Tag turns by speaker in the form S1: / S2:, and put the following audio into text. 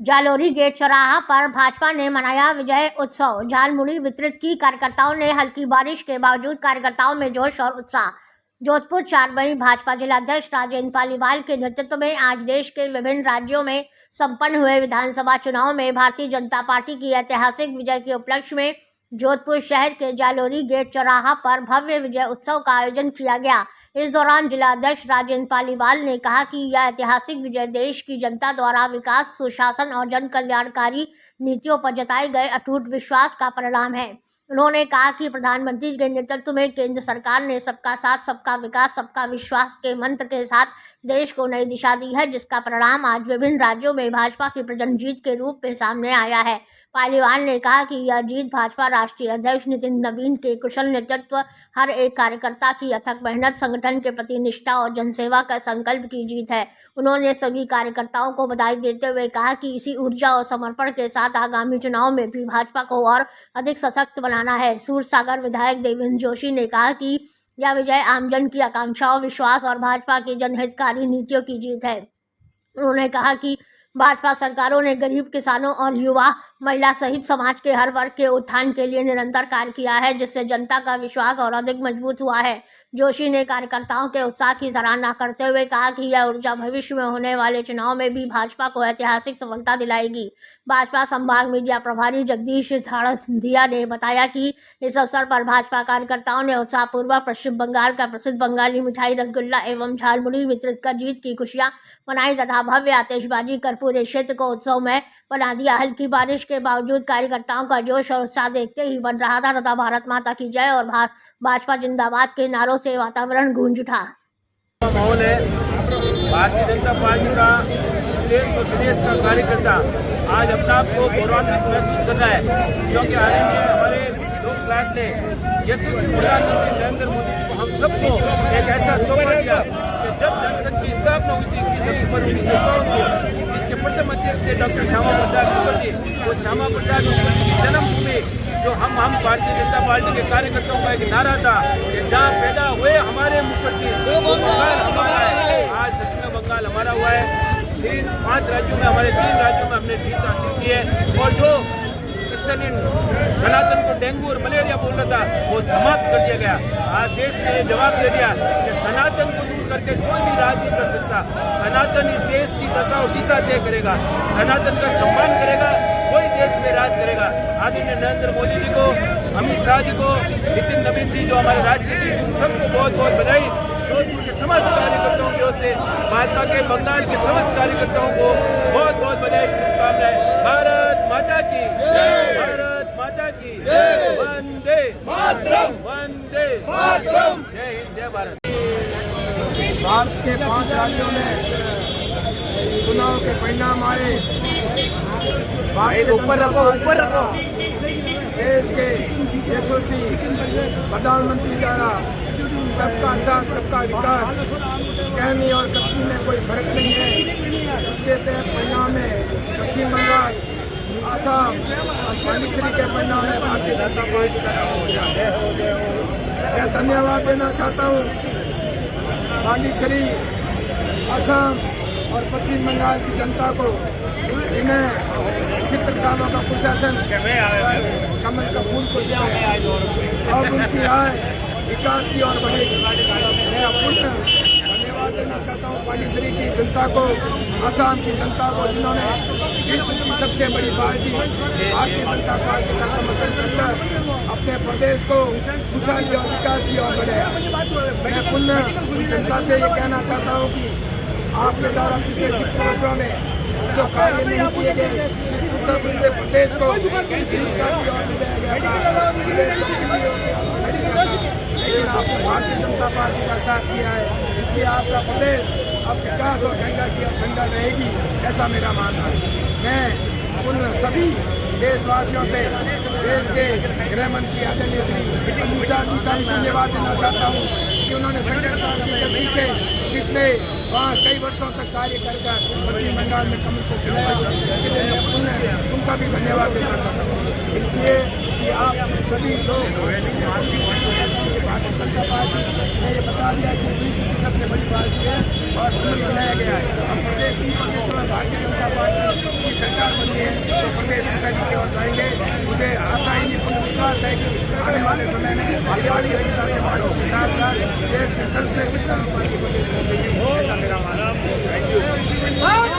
S1: Jalori gate चौराहा पर भाजपा ने मनाया विजय उत्सव। झालमुड़ी वितरित की। कार्यकर्ताओं ने हल्की बारिश के बावजूद कार्यकर्ताओं में जोश और उत्साह। जोधपुर 4 मई। भाजपा जिलाध्यक्ष राजेंद्र पालीवाल के नेतृत्व में आज देश के विभिन्न राज्यों में संपन्न हुए विधानसभा चुनाव में भारतीय जनता पार्टी की ऐतिहासिक विजय के उपलक्ष्य में जोधपुर शहर के जालोरी गेट चौराहा पर भव्य विजय उत्सव का आयोजन किया गया। इस दौरान जिलाध्यक्ष राजेंद्र पालीवाल ने कहा कि यह ऐतिहासिक विजय देश की जनता द्वारा विकास, सुशासन और जन कल्याणकारी नीतियों पर जताए गए अटूट विश्वास का परिणाम है। उन्होंने कहा कि प्रधानमंत्री के नेतृत्व में केंद्र सरकार ने सबका साथ, सबका विकास, सबका विश्वास के मंत्र के साथ देश को नई दिशा दी है, जिसका परिणाम आज विभिन्न राज्यों में भाजपा की प्रचंड जीत के रूप में सामने आया है। पालीवाल ने कहा कि यह जीत भाजपा राष्ट्रीय अध्यक्ष नितिन नवीन के कुशल नेतृत्व, हर एक कार्यकर्ता की अथक मेहनत, संगठन के प्रति निष्ठा और जनसेवा का संकल्प की जीत है। उन्होंने सभी कार्यकर्ताओं को बधाई देते हुए कहा कि इसी ऊर्जा और समर्पण के साथ आगामी चुनाव में भी भाजपा को और अधिक सशक्त बनाना है। सूरसागर विधायक देवेंद्र जोशी ने कहा कि यह विजय आमजन की आकांक्षाओं, विश्वास और भाजपा की जनहितकारी नीतियों की जीत है। उन्होंने कहा कि भाजपा सरकारों ने गरीब, किसानों और युवा, महिला सहित समाज के हर वर्ग के उत्थान के लिए निरंतर कार्य किया है, जिससे जनता का विश्वास और अधिक मजबूत हुआ है। जोशी ने कार्यकर्ताओं के उत्साह की सराहना करते हुए कहा कि यह ऊर्जा भविष्य में होने वाले चुनाव में भी भाजपा को ऐतिहासिक सफलता दिलाएगी। भाजपा संभाग मीडिया प्रभारी जगदीश झाड़िया ने बताया कि इस अवसर पर भाजपा कार्यकर्ताओं ने उत्साहपूर्वक पश्चिम बंगाल का प्रसिद्ध बंगाली मिठाई रसगुल्ला एवं झालमुड़ी वितरित कर जीत की खुशियां मनाई तथा भव्य आतिशबाजी कर पूरे क्षेत्र को उत्सवमय बना दिया। हल्की बारिश के बावजूद कार्यकर्ताओं का जोश और उत्साह देखते ही बन रहा था तथा भारत माता की जय और भाजपा जिंदाबाद के नारों से वातावरण गूंज उठा।
S2: माहौल है। भारतीय जनता पार्टी का देश और विदेश का कार्यकर्ता आज अपने आप को गौरवान्वित महसूस कर रहा है, क्योंकि हाल ही में हमारे लोकनायक ने यशस्वी प्रधानमंत्री नरेंद्र मोदी जी को, हम सबको एक ऐसा तोहफा दिया कि जब जनसंघ की स्थापना हुई थी 21 अक्टूबर 1951 को, इसके प्रथम अध्यक्ष थे डॉक्टर श्यामा प्रसाद मुखर्जी। वो श्यामा प्रसाद मुखर्जी की जन्मभूमि जो हम भारतीय जनता पार्टी के कार्यकर्ताओं का एक नारा था कि जहाँ पैदा हुए हमारे मुखर्जी, वो बंगाल हमारा है। आज पश्चिम बंगाल हमारा हुआ है। 5 राज्यों में, हमारे 3 राज्यों में हमने जीत हासिल की है। और जो क्रिश्चियन सनातन को डेंगू और मलेरिया बोल रहा था, वो समाप्त कर दिया गया। आज देश ने जवाब दे दिया कि सनातन को दूर करके कोई भी राज नहीं कर सकता। सनातन इस देश की दशा और दिशा तय करेगा, सनातन का सम्मान करेगा, कोई देश में राज करेगा। आदरणीय नरेंद्र मोदी जी को, अमित शाह जी को, नितिन नवीन जी जो हमारे राष्ट्रीय जी, उन सबको बहुत बहुत बधाई। जोधपुर के समस्त कार्यकर्ताओं की ओर से भाजपा के बंगाल के समस्त कार्यकर्ताओं को बहुत बहुत बधाई, शुभकामनाएं। भारत माता की जय, भारत माता की जय, वंदे मातरम, वंदे मातरम, जय हिंद, जय भारत।
S3: भारत के 5 राज्यों में चुनाव के परिणाम आए।
S2: ऊपर रखो।
S3: देश के यशस्वी प्रधानमंत्री द्वारा सबका साथ, सबका विकास, कहने और करने में कोई फर्क नहीं है। उसके तहत परिणाम में पश्चिम बंगाल, आसाम और पांडिचेरी के परिणाम में भारतीय जनता पार्टी का नाम हो गया है। मैं धन्यवाद देना चाहता हूँ पांडिचेरी, आसाम और पश्चिम बंगाल की जनता को, जिन्हें 70 सालों का कुशासन कमल का फूल को दिया है। अब उनकी राय विकास की ओर बढ़ेगी। मैं पूर्ण धन्यवाद देना चाहता हूँ पांडिचेरी की जनता को, आसाम की जनता को, जिन्होंने विश्व की सबसे बड़ी पार्टी भारतीय जनता पार्टी का समर्थन करकर अपने प्रदेश को खुशहाली और विकास की ओर बढ़ाया। मैं पुनः उन जनता से ये कहना चाहता हूँ कि आपके द्वारा पिछले 6 वर्षों में जो कार्य नहीं किए गए, जिस प्रशासन से प्रदेश को लेकिन आपने भारतीय जनता पार्टी का साथ किया है, इसलिए आपका प्रदेश अब विकास और गंगा की गंगा रहेगी, ऐसा मेरा मानना है। मैं उन सभी देशवासियों से देश के गृह मंत्री आदरणीय श्री अमित शाह जी का भी धन्यवाद देना चाहता हूँ कि उन्होंने संगठन क्रांति के दिन से पिछले कई वर्षों तक कार्य कर पश्चिम बंगाल में कमल को खिलाया। इसके लिए मैं पुनः उनका भी धन्यवाद देना चाहता हूँ, इसलिए कि आप सभी लोग भारतीय जनता पार्टी ने ये बता दिया कि विश्व की सबसे बड़ी पार्टी है और उन्हें बनाया गया है। हम प्रदेश में भारतीय जनता पार्टी की सरकार बनी है तो प्रदेश की सैनिक की ओर जाएंगे। मुझे आशा ही नहीं पूर्ण विश्वास है कि आने वाले समय में भारतीय जनता पार्टी के साथ साथ देश के सर्वश्रेष्ठ पार्टी को ऐसा मेरा मानना है। Thank you.